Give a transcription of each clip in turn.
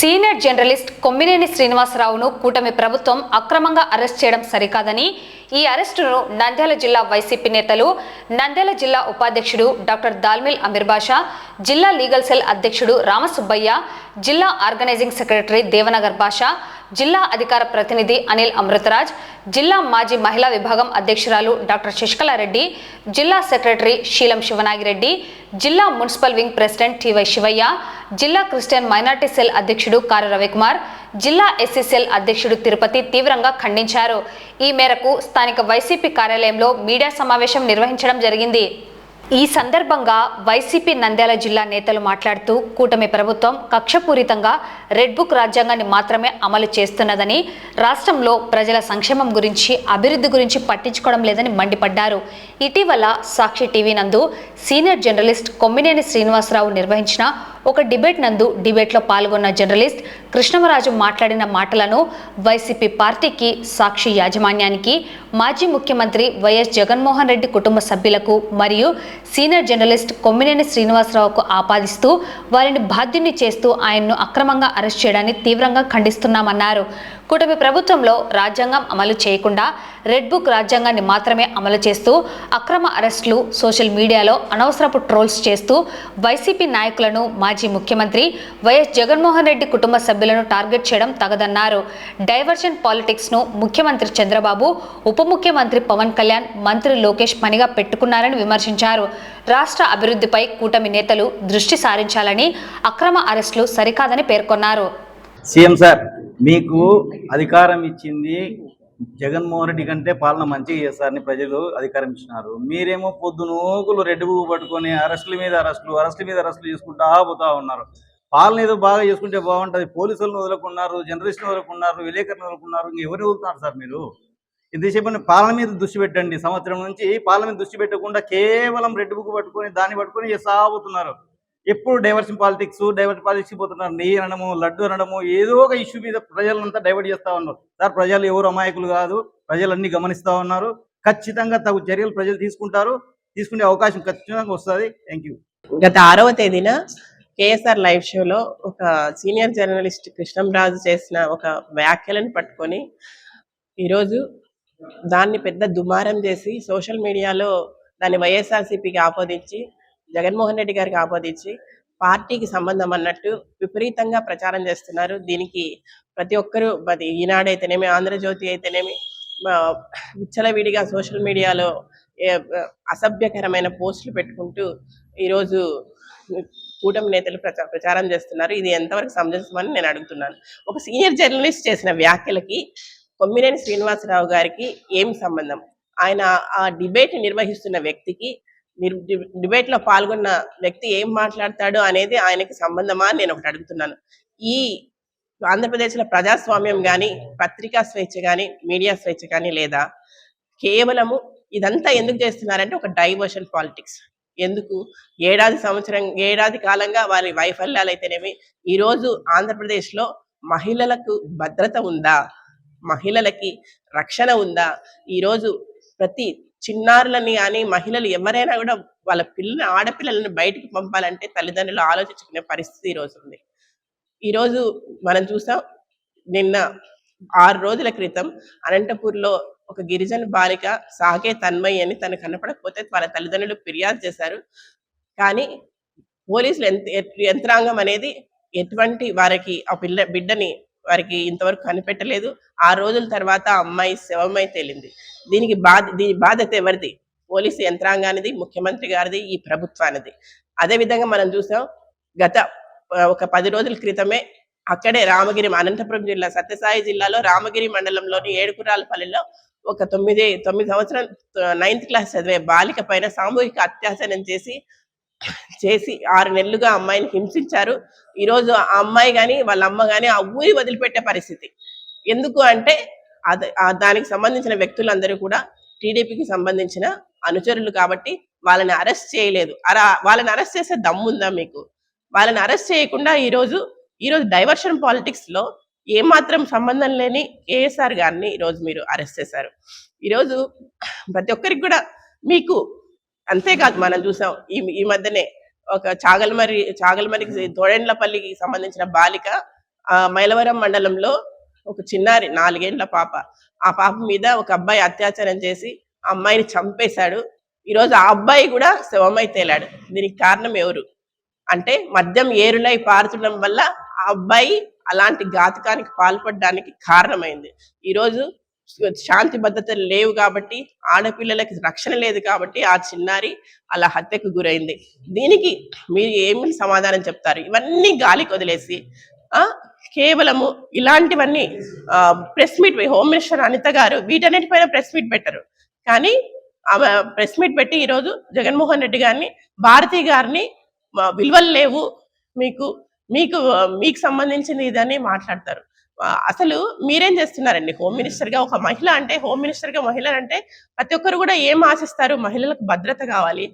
Senior journalist Kommineni శ్రీనివాసరావును కూటమి ప్రభుత్వం అక్రమంగా అరెస్ట్ చేయడం సరికాదని ఈ అరెస్టును నంద్యాల జిల్లా వైసీపీ నేతలు, నంద్యాల జిల్లా ఉపాధ్యక్షుడు డాక్టర్ దాల్మిల్ అమీర్ బాషా, జిల్లా లీగల్ సెల్ అధ్యక్షుడు రామసుబ్బయ్య, జిల్లా ఆర్గనైజింగ్ సెక్రటరీ దేవనగర్ బాషా, జిల్లా అధికార ప్రతినిధి అనిల్ అమృతరాజ్, జిల్లా మాజీ మహిళా విభాగం అధ్యక్షురాలు డాక్టర్ శశికళారెడ్డి, జిల్లా సెక్రటరీ శీలం శివనాగిరెడ్డి, జిల్లా municipal wing president TY Shivayya, జిల్లా క్రిస్టియన్ మైనార్టీ సెల్ అధ్యక్షుడు కారు రవికుమార్, జిల్లా ఎస్సీ సెల్ అధ్యక్షుడు తిరుపతి తీవ్రంగా ఖండించారు. ఈ మేరకు స్థానిక వైసీపీ కార్యాలయంలో మీడియా సమావేశం నిర్వహించడం జరిగింది. ఈ సందర్భంగా వైసీపీ నంద్యాల జిల్లా నేతలు మాట్లాడుతూ కూటమి ప్రభుత్వం కక్షపూరితంగా రెడ్ బుక్ రాజ్యాంగాన్ని మాత్రమే అమలు చేస్తున్నదని, రాష్ట్రంలో ప్రజల సంక్షేమం గురించి, అభివృద్ధి గురించి పట్టించుకోవడం లేదని మండిపడ్డారు. ఇటీవల సాక్షి టీవీ నందు సీనియర్ జర్నలిస్ట్ కొమ్మినేని శ్రీనివాసరావు నిర్వహించిన ఒక డిబేట్ నందు డిబేట్లో పాల్గొన్న జర్నలిస్ట్ కృష్ణమరాజు మాట్లాడిన మాటలను వైసీపీ పార్టీకి, సాక్షి యాజమాన్యానికి, మాజీ ముఖ్యమంత్రి వైఎస్ జగన్మోహన్ రెడ్డి కుటుంబ సభ్యులకు మరియు సీనియర్ జర్నలిస్ట్ కొమ్మినేని శ్రీనివాసరావుకు ఆపాదిస్తూ వారిని బాధ్యుని చేస్తూ ఆయన్ను అక్రమంగా అరెస్ట్ చేయడాన్ని తీవ్రంగా ఖండిస్తున్నామన్నారు. కూటమి ప్రభుత్వంలో రాజ్యాంగం అమలు చేయకుండా రెడ్ బుక్ రాజ్యాంగాన్ని మాత్రమే అమలు చేస్తూ అక్రమ అరెస్టులు, సోషల్ మీడియాలో అనవసరపు ట్రోల్స్ చేస్తూ వైసీపీ నాయకులను, మాజీ ముఖ్యమంత్రి వైఎస్ జగన్మోహన్ రెడ్డి కుటుంబ సభ్యులను టార్గెట్ చేయడం తగదన్నారు. డైవర్షన్ పాలిటిక్స్ను ముఖ్యమంత్రి చంద్రబాబు, ఉప ముఖ్యమంత్రి పవన్ కళ్యాణ్, మంత్రి లోకేష్ పనిగా పెట్టుకున్నారని విమర్శించారు. రాష్ట్ర అభివృద్ధిపై కూటమి నేతలు దృష్టి సారించాలని, అక్రమ అరెస్టులు సరికాదని పేర్కొన్నారు. సీఎం సార్, మీకు అధికారం ఇచ్చింది జగన్మోహన్ రెడ్డి కంటే పాలన మంచిగా చేస్తారని ప్రజలు అధికారం ఇచ్చినారు. మీరేమో పొద్దునోకులు రెడ్ బుక్ పట్టుకొని అరెస్టుల మీద అరెస్టులు చేసుకుంటా పోతా ఉన్నారు. పాలన ఏదో బాగా చేసుకుంటే బాగుంటుంది. పోలీసులను వదులుకున్నారు, జర్నలిస్టులు వదులుకున్నారు, విలేకరులను వదులుకున్నారు. ఎవరిని వదులుతున్నారు సార్ మీరు? ఇంతసేపు పాలన మీద దృష్టి పెట్టండి. సంవత్సరం నుంచి పాలన మీద దృష్టి పెట్టకుండా కేవలం రెడ్ బుక్ పట్టుకొని దాన్ని పట్టుకొని చేసాగుతున్నారు. ఎప్పుడు డైవర్షన్ పాలిటిక్స్ పోతున్నారు. నెయ్యి అనడము, లడ్డు అనడము, ఏదో ఒక ఇష్యూ మీద ప్రజలంతా డైవర్ట్ చేస్తూ ఉన్నారు. సార్, ప్రజలు ఎవరు అమాయకులు కాదు. ప్రజలన్నీ గమనిస్తూ ఉన్నారు. ఖచ్చితంగా తగు చర్యలు ప్రజలు తీసుకునే అవకాశం ఖచ్చితంగా వస్తుంది. Thank you. గత 6వ తేదీన కేఎస్ఆర్ లైవ్ షోలో ఒక సీనియర్ జర్నలిస్ట్ కృష్ణంరాజు చేసిన ఒక వ్యాఖ్యలను పట్టుకొని ఈరోజు దాన్ని పెద్ద దుమారం చేసి సోషల్ మీడియాలో దాన్ని వైఎస్ఆర్సీపీకి ఆపాదించి, జగన్మోహన్ రెడ్డి గారికి ఆపాదించి పార్టీకి సంబంధం అన్నట్టు విపరీతంగా ప్రచారం చేస్తున్నారు. దీనికి ప్రతి ఒక్కరూ, అది ఈనాడైతేనేమి, ఆంధ్రజ్యోతి అయితేనేమి, విచ్చలవిడిగా సోషల్ మీడియాలో అసభ్యకరమైన పోస్టులు పెట్టుకుంటూ ఈరోజు కూటమి నేతలు ప్రచారం చేస్తున్నారు. ఇది ఎంతవరకు సమంజసమని నేను అడుగుతున్నాను. ఒక సీనియర్ జర్నలిస్ట్ చేసిన వ్యాఖ్యలకి కొమ్మినేని శ్రీనివాసరావు గారికి ఏం సంబంధం? ఆయన ఆ డిబేట్ నిర్వహిస్తున్న వ్యక్తికి, డిబేట్ లో పాల్గొన్న వ్యక్తి ఏం మాట్లాడతాడు అనేది ఆయనకి సంబంధమా అని నేను ఒకటి అడుగుతున్నాను. ఈ ఆంధ్రప్రదేశ్ లో ప్రజాస్వామ్యం కానీ, పత్రికా స్వేచ్ఛ కానీ, మీడియా స్వేచ్ఛ కానీ లేదా? కేవలము ఇదంతా ఎందుకు చేస్తున్నారంటే ఒక డైవర్షన్ పాలిటిక్స్. ఎందుకు? ఏడాది కాలంగా వారి వైఫల్యాలు అయితేనేమి, ఈరోజు ఆంధ్రప్రదేశ్ లో మహిళలకు భద్రత ఉందా? మహిళలకి రక్షణ ఉందా? ఈరోజు ప్రతి చిన్నారులని కానీ, మహిళలు ఎవరైనా కూడా వాళ్ళ ఆడపిల్లలను బయటికి పంపాలంటే తల్లిదండ్రులు ఆలోచించుకునే పరిస్థితి ఈరోజు ఉంది. ఈరోజు మనం చూసాం, నిన్న 6 రోజుల క్రితం అనంతపూర్లో ఒక గిరిజన బాలిక సాగే తన్మయ్య అని తను కనపడకపోతే వాళ్ళ తల్లిదండ్రులు ఫిర్యాదు చేశారు. కానీ పోలీసులు యంత్రాంగం అనేది ఎటువంటి వారికి ఆ బిడ్డని వారికి ఇంతవరకు కనిపెట్టలేదు. 6 రోజుల తర్వాత ఆ అమ్మాయి శవమై తేలింది. దీని బాధ్యత ఎవరిది? పోలీసు యంత్రాంగానిది, ముఖ్యమంత్రి గారిది, ఈ ప్రభుత్వానిది. అదేవిధంగా మనం చూసాం, గత ఒక 10 రోజుల క్రితమే అక్కడే రామగిరి, అనంతపురం జిల్లా, సత్యసాయి జిల్లాలో రామగిరి మండలంలోని ఏడుకురాలపల్లిలో ఒక 9 సంవత్సరం 9th క్లాస్ చదివే బాలిక పైన సామూహిక అత్యాచారం చేసి 6 నెలలుగా అమ్మాయిని హింసించారు. ఈరోజు ఆ అమ్మాయి కానీ, వాళ్ళ అమ్మ కానీ ఆ ఊరి వదిలిపెట్టే పరిస్థితి. ఎందుకు అంటే దానికి సంబంధించిన వ్యక్తులందరూ కూడా టీడీపీకి సంబంధించిన అనుచరులు కాబట్టి వాళ్ళని అరెస్ట్ చేయలేదు. వాళ్ళని అరెస్ట్ చేసే దమ్ముందా మీకు? వాళ్ళని అరెస్ట్ చేయకుండా ఈరోజు డైవర్షన్ పాలిటిక్స్ లో ఏమాత్రం సంబంధం లేని కేఎస్ఆర్ గారిని ఈరోజు మీరు అరెస్ట్ చేశారు. ఈరోజు ప్రతి ఒక్కరికి కూడా మీకు, అంతేకాదు మనం చూసాం ఈ మధ్యనే ఒక చాగల్మరికి తోడెండ్లపల్లికి సంబంధించిన బాలిక మైలవరం మండలంలో ఒక చిన్నారి 4 ఏళ్ల పాప, ఆ పాప మీద ఒక అబ్బాయి అత్యాచారం చేసి ఆ అమ్మాయిని చంపేశాడు. ఈరోజు ఆ అబ్బాయి కూడా శవమై తేలాడు. దీనికి కారణం ఎవరు అంటే మద్యం ఏరులై పారుతుండడం వల్ల ఆ అబ్బాయి అలాంటి ఘాతుకానికి పాల్పడడానికి కారణమైంది. ఈరోజు శాంతి భద్రతలు లేవు కాబట్టి, ఆడపిల్లలకి రక్షణ లేదు కాబట్టి ఆ చిన్నారి అలా హత్యకు గురైంది. దీనికి మీరు ఏమి సమాధానం చెప్తారు? ఇవన్నీ గాలికి వదిలేసి కేవలము ఇలాంటివన్నీ press meet, home minister Anitha garu వీటన్నిటిపైన ప్రెస్ మీట్ పెట్టరు. కానీ ఆమె ప్రెస్ మీట్ పెట్టి ఈరోజు జగన్మోహన్ రెడ్డి గారిని, భారతి గారిని విలువలు లేవు మీకు మీకు మీకు సంబంధించింది ఇదని మాట్లాడతారు. అసలు మీరేం చేస్తున్నారండి? హోమ్ మినిస్టర్ గా ఒక మహిళ అంటే, హోమ్ మినిస్టర్ గా మహిళ అంటే ప్రతి ఒక్కరు కూడా ఏం ఆశిస్తారు? మహిళలకు భద్రత కావాలి,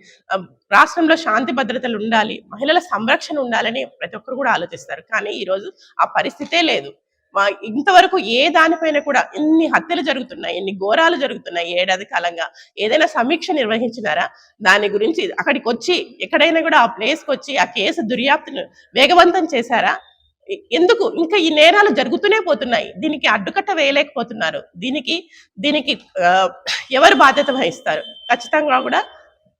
రాష్ట్రంలో శాంతి భద్రతలు ఉండాలి, మహిళల సంరక్షణ ఉండాలని ప్రతి ఒక్కరు కూడా ఆలోచిస్తారు. కానీ ఈరోజు ఆ పరిస్థితే లేదు. ఇంతవరకు ఏ దానిపైన కూడా ఎన్ని హత్యలు జరుగుతున్నాయి, ఎన్ని ఘోరాలు జరుగుతున్నాయి ఏడాది కాలంగా, ఏదైనా సమీక్ష నిర్వహించినారా? దాని గురించి అక్కడికి వచ్చి ఎక్కడైనా కూడా ఆ ప్లేస్కి వచ్చి ఆ కేసు దర్యాప్తును వేగవంతం చేశారా? ఎందుకు ఇంకా ఈ నేరాలు జరుగుతూనే పోతున్నాయి? దీనికి అడ్డుకట్ట వేయలేకపోతున్నారు. దీనికి ఎవరు బాధ్యత వహిస్తారు? ఖచ్చితంగా కూడా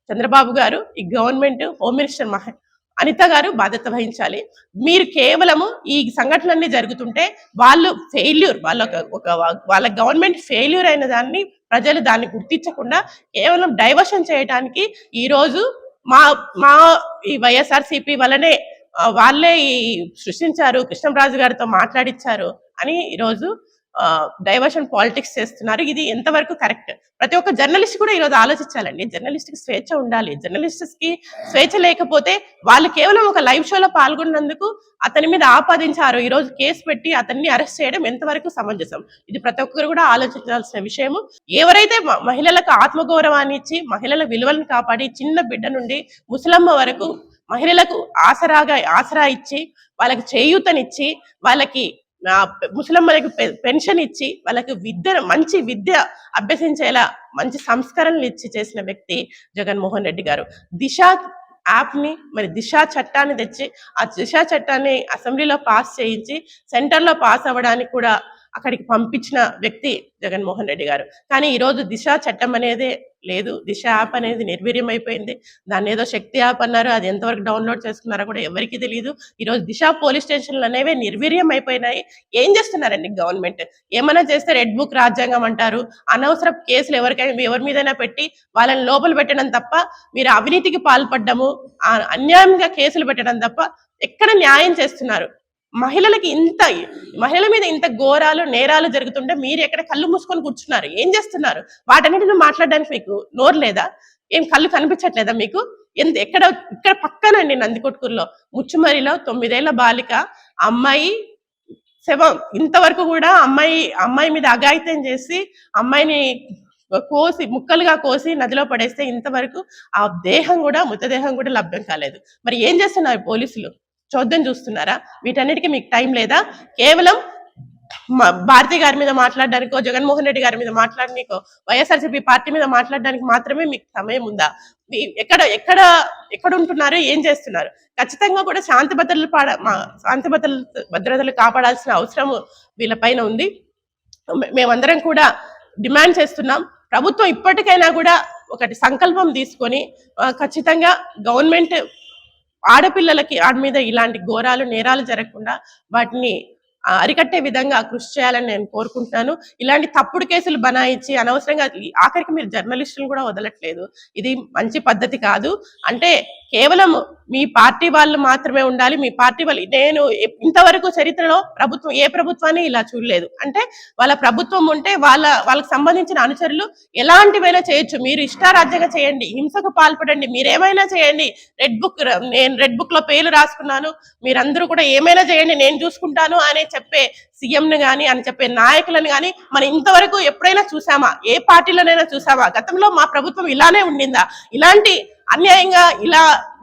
చంద్రబాబు గారు, ఈ గవర్నమెంట్, హోమ్ మినిస్టర్ అనిత గారు బాధ్యత వహించాలి. మీరు కేవలము ఈ సంఘటనలన్నీ జరుగుతుంటే వాళ్ళు ఫెయిల్యూర్, వాళ్ళ గవర్నమెంట్ ఫెయిల్యూర్ అయిన దాన్ని ప్రజలు దాన్ని గుర్తించకుండా కేవలం డైవర్షన్ చేయడానికి ఈరోజు మా ఈ వైఎస్ఆర్సీపీ వల్లనే వాళ్ళే ఈ సృష్టించారు, కృష్ణంరాజు గారితో మాట్లాడించారు అని ఈరోజు డైవర్షన్ పాలిటిక్స్ చేస్తున్నారు. ఇది ఎంతవరకు కరెక్ట్? ప్రతి ఒక్క జర్నలిస్ట్ కూడా ఈరోజు ఆలోచించాలండి. జర్నలిస్ట్ కి స్వేచ్ఛ ఉండాలి. జర్నలిస్ట్స్ కి స్వేచ్ఛ లేకపోతే వాళ్ళు కేవలం ఒక లైవ్ షోలో పాల్గొన్నందుకు అతని మీద ఆపాదించారు, ఈరోజు కేసు పెట్టి అతన్ని అరెస్ట్ చేయడం ఎంతవరకు సమంజసం? ఇది ప్రతి ఒక్కరు కూడా ఆలోచించాల్సిన విషయము. ఎవరైతే మహిళలకు ఆత్మగౌరవాన్ని ఇచ్చి, మహిళల విలువలను కాపాడి, చిన్న బిడ్డ నుండి ముసలమ్మ వరకు మహిళలకు ఆసరా ఇచ్చి, వాళ్ళకి చేయూతనిచ్చి, వాళ్ళకి ముసలమ్మలకు పెన్షన్ ఇచ్చి, వాళ్ళకి మంచి విద్య అభ్యసించేలా మంచి సంస్కరణలు ఇచ్చి చేసిన వ్యక్తి జగన్మోహన్ రెడ్డి గారు. దిశ యాప్ ని, మరి దిశ చట్టాన్ని తెచ్చి ఆ దిశ చట్టాన్ని అసెంబ్లీలో పాస్ చేయించి సెంటర్లో పాస్ అవ్వడానికి కూడా అక్కడికి పంపించిన వ్యక్తి జగన్మోహన్ రెడ్డి గారు. కానీ ఈరోజు దిశ చట్టం అనేదే లేదు. దిశ యాప్ అనేది నిర్వీర్యం అయిపోయింది. దాన్ని ఏదో శక్తి యాప్ అన్నారు, అది ఎంతవరకు డౌన్లోడ్ చేసుకున్నారో కూడా ఎవరికి తెలియదు. ఈరోజు దిశ పోలీస్ స్టేషన్లు అనేవి నిర్వీర్యం అయిపోయినాయి. ఏం చేస్తున్నారండి గవర్నమెంట్? ఏమైనా చేస్తే రెడ్ బుక్ రాజ్యాంగం అంటారు, అనవసర కేసులు ఎవరి మీదైనా పెట్టి వాళ్ళని లోపల పెట్టడం తప్ప, మీరు అవినీతికి పాల్పడ్డము, అన్యాయంగా కేసులు పెట్టడం తప్ప ఎక్కడ న్యాయం చేస్తున్నారు? మహిళల మీద ఇంత ఘోరాలు, నేరాలు జరుగుతుంటే మీరు ఎక్కడ కళ్ళు మూసుకొని కూర్చున్నారు? ఏం చేస్తున్నారు? వాటన్నిటిని మాట్లాడడానికి మీకు నోరు లేదా? ఏం కళ్ళు కనిపించట్లేదా మీకు? ఇక్కడ పక్కనండి నందికొట్కూరులో ముచ్చుమరిలో 9 ఏళ్ల బాలిక అమ్మాయి శవం. ఇంతవరకు కూడా అమ్మాయి మీద అఘాయిత్యం చేసి అమ్మాయిని ముక్కలుగా కోసి నదిలో పడేస్తే ఇంతవరకు ఆ మృతదేహం కూడా లభ్యం కాలేదు. మరి ఏం చేస్తున్నారు పోలీసులు? చోద్యం చూస్తున్నారా? వీటన్నిటికీ మీకు టైం లేదా? కేవలం భారతి గారి మీద మాట్లాడడానికో, జగన్మోహన్ రెడ్డి గారి మీద మాట్లాడడానికో, వైఎస్ఆర్సీపీ పార్టీ మీద మాట్లాడడానికి మాత్రమే మీకు సమయం ఉందా? ఎక్కడ ఉంటున్నారు? ఏం చేస్తున్నారు? ఖచ్చితంగా కూడా శాంతి భద్రతలు కాపాడాల్సిన అవసరం వీళ్ళపైన ఉంది. మేమందరం కూడా డిమాండ్ చేస్తున్నాం. ప్రభుత్వం ఇప్పటికైనా కూడా ఒకటి సంకల్పం తీసుకొని ఖచ్చితంగా గవర్నమెంట్ ఆడపిల్లలకి మీద ఇలాంటి ఘోరాలు, నేరాలు జరగకుండా వాటిని అరికట్టే విధంగా కృషి చేయాలని నేను కోరుకుంటున్నాను. ఇలాంటి తప్పుడు కేసులు బనాయించి అనవసరంగా ఆఖరికి మీరు జర్నలిస్టులు కూడా వదలట్లేదు. ఇది మంచి పద్ధతి కాదు. అంటే కేవలం మీ పార్టీ వాళ్ళు మాత్రమే ఉండాలి. మీ పార్టీ వాళ్ళు, నేను ఇంతవరకు చరిత్రలో ఏ ప్రభుత్వాన్ని ఇలా చూడలేదు. అంటే వాళ్ళ ప్రభుత్వం ఉంటే వాళ్ళకి సంబంధించిన అనుచరులు ఎలాంటివైనా చేయొచ్చు. మీరు ఇష్టారాజ్యంగా చేయండి, హింసకు పాల్పడండి, మీరేమైనా చేయండి. నేను రెడ్ బుక్ లో పేర్లు రాసుకున్నాను, మీరందరూ కూడా ఏమైనా చేయండి, నేను చూసుకుంటాను అని చెప్పే సీఎంను గాని అని చెప్పే నాయకులను గాని మనం ఇంతవరకు ఎప్పుడైనా చూసామా? ఏ పార్టీలోనైనా చూసామా? గతంలో మా ప్రభుత్వం ఇలానే ఉండిందా? ఇలాంటి అన్యాయంగా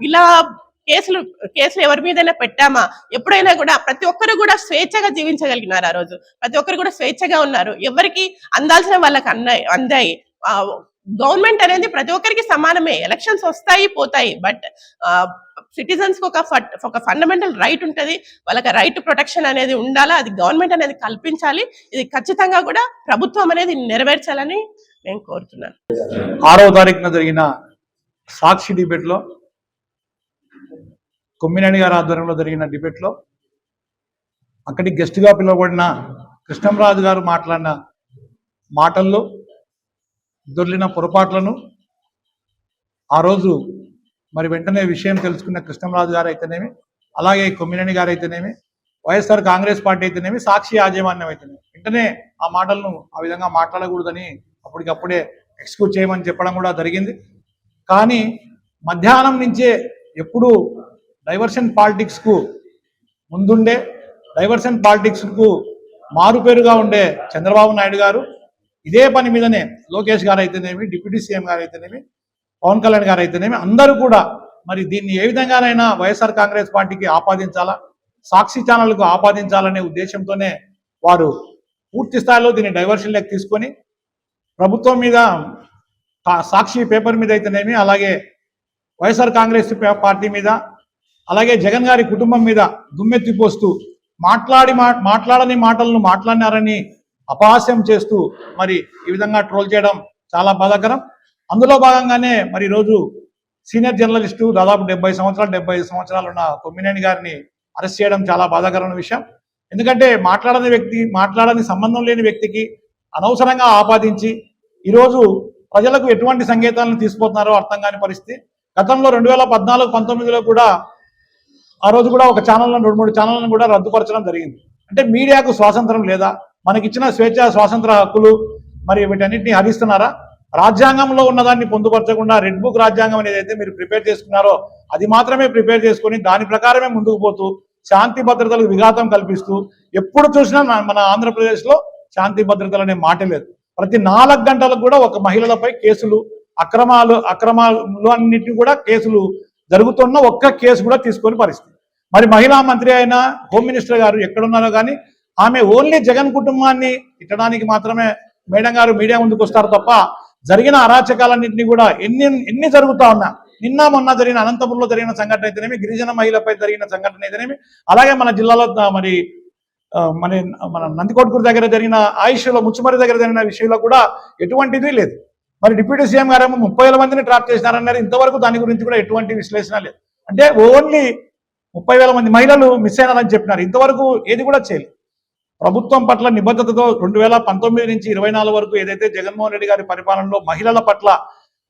ఇలా కేసులు ఎవరి మీదైనా పెట్టామా? ఎప్పుడైనా కూడా ప్రతి ఒక్కరు కూడా స్వేచ్ఛగా జీవించగలిగినారు. ఆ రోజు ప్రతి ఒక్కరు కూడా స్వేచ్ఛగా ఉన్నారు. ఎవరికి అందాల్సిన వాళ్ళకి అందాయి. గవర్నమెంట్ అనేది ప్రతి ఒక్కరికి సమానమే, ఎలక్షన్స్ వస్తాయి పోతాయి, బట్ సిటిజన్స్ కి ఒక ఫండమెంటల్ రైట్ ఉంటుంది, వాళ్ళకి రైట్ ప్రొటెక్షన్ అనేది ఉండాలా, అది గవర్నమెంట్ అనేది కల్పించాలి. ఇది ఖచ్చితంగా కూడా ప్రభుత్వం అనేది నెరవేర్చాలని నేను కోరుతున్నాను. 6వ తారీఖున జరిగిన సాక్షి డిబేట్లో, కొమ్మినేని గారి ఆధ్వర్యంలో జరిగిన డిబేట్లో అక్కడికి గెస్ట్గా పిలువబడిన కృష్ణంరాజు గారు మాట్లాడిన మాటల్లో దొర్లిన పొరపాట్లను ఆ రోజు మరి వెంటనే విషయం తెలుసుకున్న కృష్ణంరాజు గారు అయితేనేమి, అలాగే కొమ్మినేని గారు అయితేనేమి, వైఎస్ఆర్ కాంగ్రెస్ పార్టీ అయితేనేమి, సాక్షి యాజమాన్యం అయితేనేమి వెంటనే ఆ మాటలను ఆ విధంగా మాట్లాడకూడదని అప్పటికప్పుడే ఎక్స్క్యూజ్ చేయమని చెప్పడం కూడా జరిగింది. కానీ మధ్యాహ్నం నుంచే ఎప్పుడు డైవర్షన్ పాలిటిక్స్కు ముందుండే, డైవర్షన్ పాలిటిక్స్కు మారుపేరుగా ఉండే చంద్రబాబు నాయుడు గారు ఇదే పని మీదనే లోకేష్ గారు అయితేనేమి, డిప్యూటీ సీఎం గారు అయితేనేమి, పవన్ కళ్యాణ్ గారు అయితేనేమి అందరూ కూడా మరి దీన్ని ఏ విధంగానైనా వైఎస్ఆర్ కాంగ్రెస్ పార్టీకి ఆపాదించాలా, సాక్షి ఛానల్కు ఆపాదించాలనే ఉద్దేశంతోనే వారు పూర్తి స్థాయిలో దీన్ని డైవర్షన్లోకి తీసుకొని ప్రభుత్వం మీద, సాక్షి పేపర్ మీద అయితేనేమి, అలాగే వైఎస్ఆర్ కాంగ్రెస్ పార్టీ మీద, అలాగే జగన్ గారి కుటుంబం మీద దుమ్మెత్తిపోస్తూ మాట్లాడని మాటలను మాట్లాడినారని అపహాస్యం చేస్తూ మరి ఈ విధంగా ట్రోల్ చేయడం చాలా బాధాకరం. అందులో భాగంగానే మరి ఈరోజు సీనియర్ జర్నలిస్టు దాదాపు 75 సంవత్సరాలు ఉన్న కొమ్మినేని గారిని అరెస్ట్ చేయడం చాలా బాధాకరమైన విషయం. ఎందుకంటే మాట్లాడని సంబంధం లేని వ్యక్తికి అనవసరంగా ఆపాదించి ఈరోజు ప్రజలకు ఎటువంటి సంకేతాలను తీసుకుపోతున్నారో అర్థం కాని పరిస్థితి. గతంలో 2014-19లో కూడా ఆ రోజు కూడా ఒక ఛానల్ను 2-3 ఛానళ్లను కూడా రద్దుపరచడం జరిగింది. అంటే మీడియాకు స్వాతంత్రం లేదా? మనకిచ్చిన స్వేచ్ఛ స్వాతంత్ర హక్కులు మరి వీటన్నిటిని హరిస్తున్నారా? రాజ్యాంగంలో ఉన్నదాన్ని పొందుపరచకుండా రెడ్ బుక్ రాజ్యాంగం అనేది అయితే మీరు ప్రిపేర్ చేసుకున్నారో అది మాత్రమే ప్రిపేర్ చేసుకొని దాని ప్రకారమే ముందుకు పోతూ శాంతి భద్రతలకు విఘాతం కల్పిస్తూ ఎప్పుడు చూసినా మన ఆంధ్రప్రదేశ్లో శాంతి భద్రతలు అనే మాట లేదు. ప్రతి 4 గంటలకు కూడా ఒక మహిళలపై కేసులు, అక్రమాలు అన్నిటిని కూడా కేసులు జరుగుతున్న ఒక్క కేసు కూడా తీసుకొని పరిస్థితి. మరి మహిళా మంత్రి అయిన హోమ్ మినిస్టర్ గారు ఎక్కడున్నారో కానీ ఆమె ఓన్లీ జగన్ కుటుంబాన్ని తిట్టడానికి మాత్రమే మేడం గారు మీడియా ముందుకు వస్తారు తప్ప జరిగిన అరాచకాలన్నింటినీ కూడా ఎన్ని జరుగుతా ఉన్నా, నిన్న మొన్న జరిగిన అనంతపురంలో జరిగిన సంఘటన అయితేనేమి, గిరిజన మహిళపై జరిగిన సంఘటన అయితేనేమి, అలాగే మన జిల్లాలో మన నందికొట్కూరు దగ్గర జరిగిన ఆయుష్లో ముచ్చుమరి దగ్గర జరిగిన విషయంలో కూడా ఎటువంటిది లేదు. మరి డిప్యూటీ సీఎం గారేమో 30,000 మందిని ట్రాప్ చేసినారన్నారు. ఇంతవరకు దాని గురించి కూడా ఎటువంటి విశ్లేషణ లేదు. అంటే ఓన్లీ 30,000 మంది మహిళలు మిస్ అయినారని చెప్పినారు. ఇంతవరకు ఏది కూడా చేయలేదు. ప్రభుత్వం పట్ల నిబద్ధతతో 2019 నుంచి 24 వరకు ఏదైతే జగన్మోహన్ రెడ్డి గారి పరిపాలనలో మహిళల పట్ల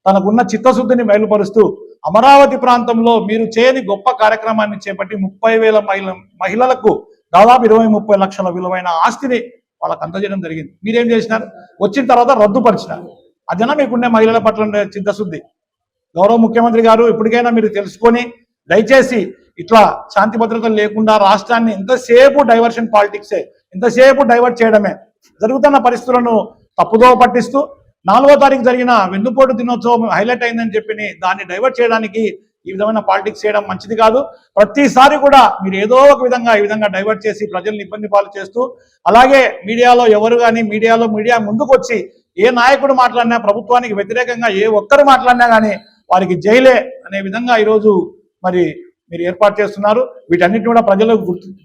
తనకున్న చిత్తశుద్ధిని మైలుపరుస్తూ అమరావతి ప్రాంతంలో మీరు చేయని గొప్ప కార్యక్రమాన్ని చేపట్టి 30,000 మహిళలకు దాదాపు 20-30 లక్షల విలువైన ఆస్తిని వాళ్ళకి అందజేయడం జరిగింది. మీరేం చేసినారు? వచ్చిన తర్వాత రద్దుపరిచినారు. అదన మీకుండే మహిళల పట్ల చిత్తశుద్ధి. గౌరవ ముఖ్యమంత్రి గారు ఇప్పటికైనా మీరు తెలుసుకొని దయచేసి ఇట్లా శాంతి భద్రతలు లేకుండా రాష్ట్రాన్ని ఎంతసేపు డైవర్షన్ పాలిటిక్సే, ఎంతసేపు డైవర్ట్ చేయడమే జరుగుతున్న పరిస్థితులను తప్పుదో పట్టిస్తూ 4వ తారీఖు జరిగిన వెన్నుపోటు దినోత్సవం హైలైట్ అయిందని చెప్పి దాన్ని డైవర్ట్ చేయడానికి ఈ విధమైన పాలిటిక్స్ చేయడం మంచిది కాదు. ప్రతిసారి కూడా మీరు ఏదో ఒక విధంగా ఈ విధంగా డైవర్ట్ చేసి ప్రజల్ని ఇబ్బంది పాలు చేస్తూ, అలాగే మీడియాలో ఎవరు కానీ మీడియా ముందుకు వచ్చి ఏ నాయకుడు మాట్లాడినా, ప్రభుత్వానికి వ్యతిరేకంగా ఏ ఒక్కరు మాట్లాడినా కానీ వారికి జైలే అనే విధంగా ఈరోజు మరి మీరు ఏర్పాటు చేస్తున్నారు. వీటన్నిటిని కూడా ప్రజలు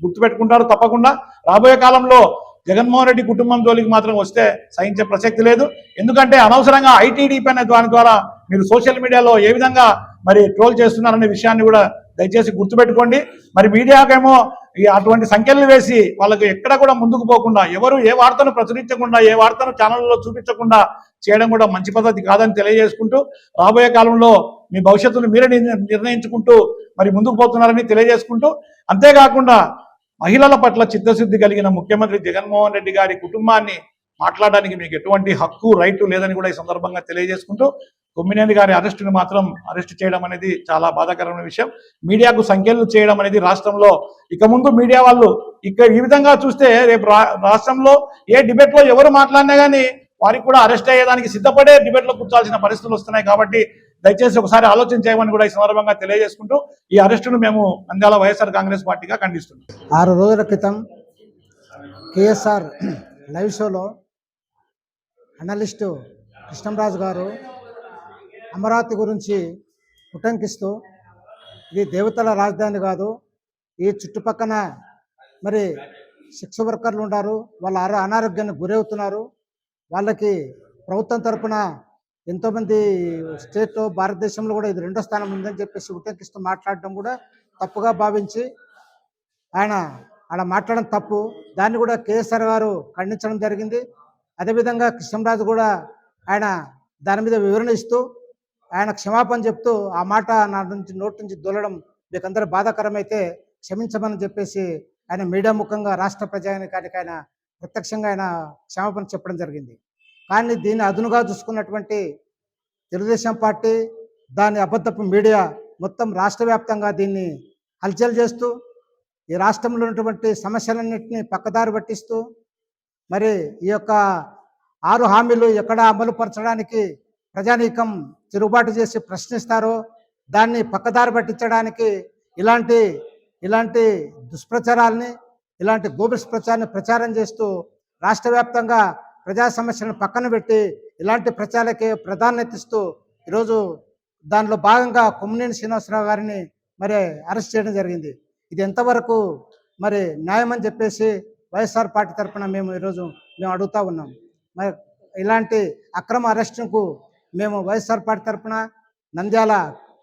గుర్తుపెట్టుకుంటారు. తప్పకుండా రాబోయే కాలంలో జగన్మోహన్ రెడ్డి కుటుంబం జోలికి మాత్రం వస్తే సహించే ప్రసక్తి లేదు. ఎందుకంటే అనవసరంగా ఐటీడీపీ అనే దాని ద్వారా మీరు సోషల్ మీడియాలో ఏ విధంగా మరి ట్రోల్ చేస్తున్నారనే విషయాన్ని కూడా దయచేసి గుర్తుపెట్టుకోండి. మరి మీడియాకేమో అటువంటి సంఖ్యలు వేసి వాళ్ళకి ఎక్కడ కూడా ముందుకు పోకుండా, ఎవరు ఏ వార్తను ప్రచురించకుండా, ఏ వార్తను ఛానల్లో చూపించకుండా చేయడం కూడా మంచి పద్ధతి కాదని తెలియజేసుకుంటూ, రాబోయే కాలంలో మీ భవిష్యత్తును మీరే నిర్ణయించుకుంటూ మరి ముందుకు పోతున్నారని తెలియజేసుకుంటూ, అంతేకాకుండా మహిళల పట్ల చిత్తశుద్ధి కలిగిన ముఖ్యమంత్రి జగన్మోహన్ రెడ్డి గారి కుటుంబాన్ని మాట్లాడడానికి మీకు ఎటువంటి హక్కు, రైటు లేదని కూడా ఈ సందర్భంగా తెలియజేసుకుంటూ, కొమ్మినేని గారి అరెస్ట్ చేయడం అనేది చాలా బాధాకరమైన విషయం. మీడియాకు సంఖ్యలు చేయడం అనేది రాష్ట్రంలో ఇక ముందు మీడియా వాళ్ళు ఈ విధంగా చూస్తే రేపు రాష్ట్రంలో ఏ డిబేట్లో ఎవరు మాట్లాడినా కానీ వారికి కూడా అరెస్ట్ అయ్యేదానికి సిద్ధపడే డిబేట్లో కూర్చోాల్సిన పరిస్థితులు వస్తున్నాయి. కాబట్టి దయచేసి ఒకసారి ఆలోచన చేయమని కూడా ఈ సందర్భంగా తెలియజేసుకుంటూ ఈ అరెస్టును మేము నంద్యాల వైఎస్ఆర్ కాంగ్రెస్ పార్టీగా ఖండిస్తున్నాం. 6 రోజుల క్రితం కేఎస్ఆర్ లైవ్ షోలో అనలిస్టు కృష్ణంరాజు గారు అమరావతి గురించి ఉటంకిస్తూ ఇది దేవతల రాజధాని కాదు, ఈ చుట్టుపక్కన మరి సెక్స్ వర్కర్లు ఉన్నారు, వాళ్ళ అనారోగ్యానికి గురవుతున్నారు, వాళ్ళకి ప్రభుత్వం తరపున ఎంతోమంది స్టేట్ భారతదేశంలో కూడా ఇది 2వ స్థానం ఉందని చెప్పేసి ఉటంకిస్తూ మాట్లాడడం కూడా తప్పుగా భావించి ఆయన అలా మాట్లాడడం తప్పు. దాన్ని కూడా కేసీఆర్ గారు ఖండించడం జరిగింది. అదేవిధంగా కృష్ణంరాజు కూడా ఆయన దాని మీద వివరణ ఇస్తూ ఆయన క్షమాపణ చెప్తూ ఆ మాట నా నోటి నుంచి దొల్లడం మీకు అందరూ బాధాకరమైతే క్షమించమని చెప్పేసి ఆయన మీడియా ముఖంగా రాష్ట్ర ప్రజానికానికి ఆయన ప్రత్యక్షంగా ఆయన క్షమాపణ చెప్పడం జరిగింది. కానీ దీన్ని అదునుగా చూసుకున్నటువంటి తెలుగుదేశం పార్టీ, దాని అబద్ధపు మీడియా మొత్తం రాష్ట్ర వ్యాప్తంగా దీన్ని హల్చల్ చేస్తూ ఈ రాష్ట్రంలో ఉన్నటువంటి సమస్యలన్నింటినీ పక్కదారి పట్టిస్తూ మరి ఈ యొక్క 6 హామీలు ఎక్కడ అమలు పరచడానికి ప్రజానీకం తిరుగుబాటు చేసి ప్రశ్నిస్తారో దాన్ని పక్కదారి పట్టించడానికి ఇలాంటి దుష్ప్రచారాలని, ఇలాంటి గోబెల్స్ ప్రచారం చేస్తూ రాష్ట్ర వ్యాప్తంగా ప్రజా సమస్యలను పక్కన పెట్టి ఇలాంటి ప్రచారాలకే ప్రాధాన్యత ఇస్తూ ఈరోజు దానిలో భాగంగా కొమ్మినేని శ్రీనివాసరావు గారిని మరి అరెస్ట్ చేయడం జరిగింది. ఇది ఎంతవరకు మరి న్యాయమని చెప్పేసి వైఎస్ఆర్ పార్టీ తరఫున మేము అడుగుతా ఉన్నాం. మరి ఇలాంటి అక్రమ అరెస్టుకు మేము వైఎస్ఆర్ పార్టీ తరఫున, నంద్యాల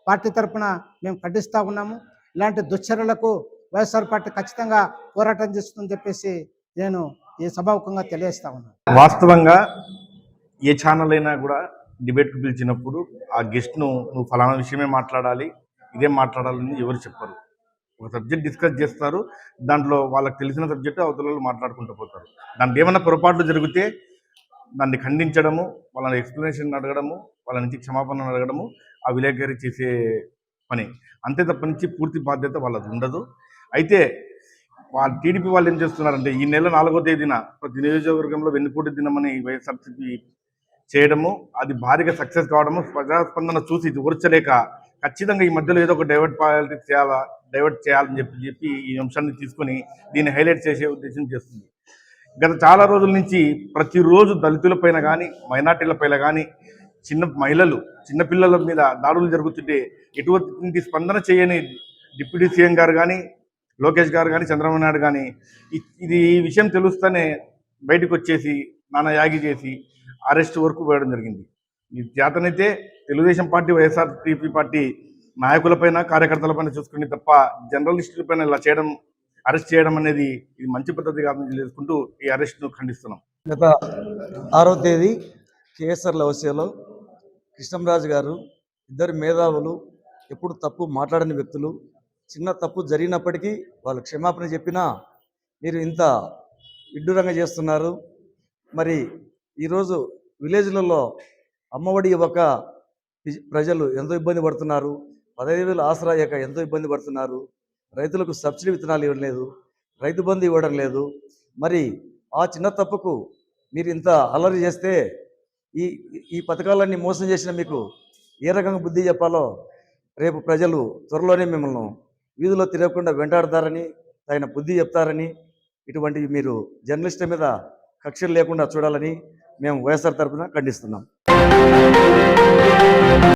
పార్టీ తరఫున మేము ఖండిస్తూ ఉన్నాము. ఇలాంటి దుశ్చర్యలకు వైఎస్ఆర్ పార్టీ ఖచ్చితంగా పోరాటం చేస్తుందని చెప్పేసి నేను ఈ సభాముఖంగా తెలియజేస్తా ఉన్నాను. వాస్తవంగా ఏ ఛానల్ అయినా కూడా డిబేట్కు పిలిచినప్పుడు ఆ గెస్ట్ను నువ్వు ఫలానా విషయమే మాట్లాడాలి, ఇదేం మాట్లాడాలని ఎవరు చెప్పరు. ఒక సబ్జెక్ట్ డిస్కస్ చేస్తారు, దాంట్లో వాళ్ళకి తెలిసిన సబ్జెక్టు అవతల మాట్లాడుకుంటూ పోతారు. దాంట్లో ఏమైనా పొరపాట్లు జరిగితే దాన్ని ఖండించడము, వాళ్ళని ఎక్స్ప్లెనేషన్ అడగడము, వాళ్ళ నుంచి క్షమాపణ అడగడము ఆ విలేకరి చేసే పని. అంతే తప్ప నుంచి పూర్తి బాధ్యత వాళ్ళది ఉండదు. అయితే వాళ్ళు టీడీపీ వాళ్ళు ఏం చేస్తున్నారంటే ఈ నెల 4వ తేదీన ప్రతి నియోజకవర్గంలో వెన్నుపోటు దినమని వైఎస్ఆర్సీపీ చేయడము, అది భారీగా సక్సెస్ కావడము, ప్రజాస్పందన చూసి ఇది ఓర్చలేక ఖచ్చితంగా ఈ మధ్యలో ఏదో ఒక డైవర్ట్ చేయాలని చెప్పి ఈ అంశాన్ని తీసుకొని దీన్ని హైలైట్ చేసే ఉద్దేశం చేస్తుంది. గత చాలా రోజుల నుంచి ప్రతిరోజు దళితులపైన కానీ, మైనార్టీలపైన కానీ, మహిళలు, చిన్నపిల్లల మీద దాడులు జరుగుతుంటే ఎటువంటి స్పందన చేయని డిప్యూటీ సీఎం గారు కానీ, లోకేష్ గారు కానీ, చంద్రబాబు నాయుడు కానీ ఈ విషయం తెలుస్తూనే బయటకు వచ్చేసి నానా యాగి చేసి అరెస్ట్ వరకు పోయడం జరిగింది. ఈ చేతనైతే తెలుగుదేశం పార్టీ, వైఎస్ఆర్సీపీ పార్టీ నాయకులపైన, కార్యకర్తలపైన చూసుకుని తప్ప జర్నలిస్టులపైన ఇలా అరెస్ట్ చేయడం అనేది ఇది మంచి పద్ధతి కాదని తెలుసుకుంటూ ఈ అరెస్ట్ను ఖండిస్తున్నాం. గత 6వ తేదీ కేఎస్ఆర్ లవస్యలో కృష్ణంరాజు గారు, ఇద్దరు మేధావులు, ఎప్పుడు తప్పు మాట్లాడని వ్యక్తులు, చిన్న తప్పు జరిగినప్పటికీ వాళ్ళు క్షమాపణ చెప్పినా మీరు ఇంత విడ్డూరంగా చేస్తున్నారు. మరి ఈరోజు విలేజ్లలో అమ్మఒడి ఇవ్వక ప్రజలు ఎంతో ఇబ్బంది పడుతున్నారు, 15,000 ఆసరా అయ్యాక ఎంతో ఇబ్బంది పడుతున్నారు, రైతులకు సబ్సిడీ విత్తనాలు ఇవ్వడం లేదు, రైతు బంధు ఇవ్వడం లేదు. మరి ఆ చిన్న తప్పుకు మీరు ఇంత అల్లరి చేస్తే ఈ పథకాలన్నీ మోసం చేసిన మీకు ఏ రకంగా బుద్ధి చెప్పాలో రేపు ప్రజలు త్వరలోనే మిమ్మల్ని వీధిలో తిరగకుండా వెంటాడతారని, తగిన బుద్ధి చెప్తారని, ఇటువంటివి మీరు జర్నలిస్టుల మీద కక్షలు లేకుండా చూడాలని మేము వైఎస్ఆర్ తరఫున ఖండిస్తున్నాం.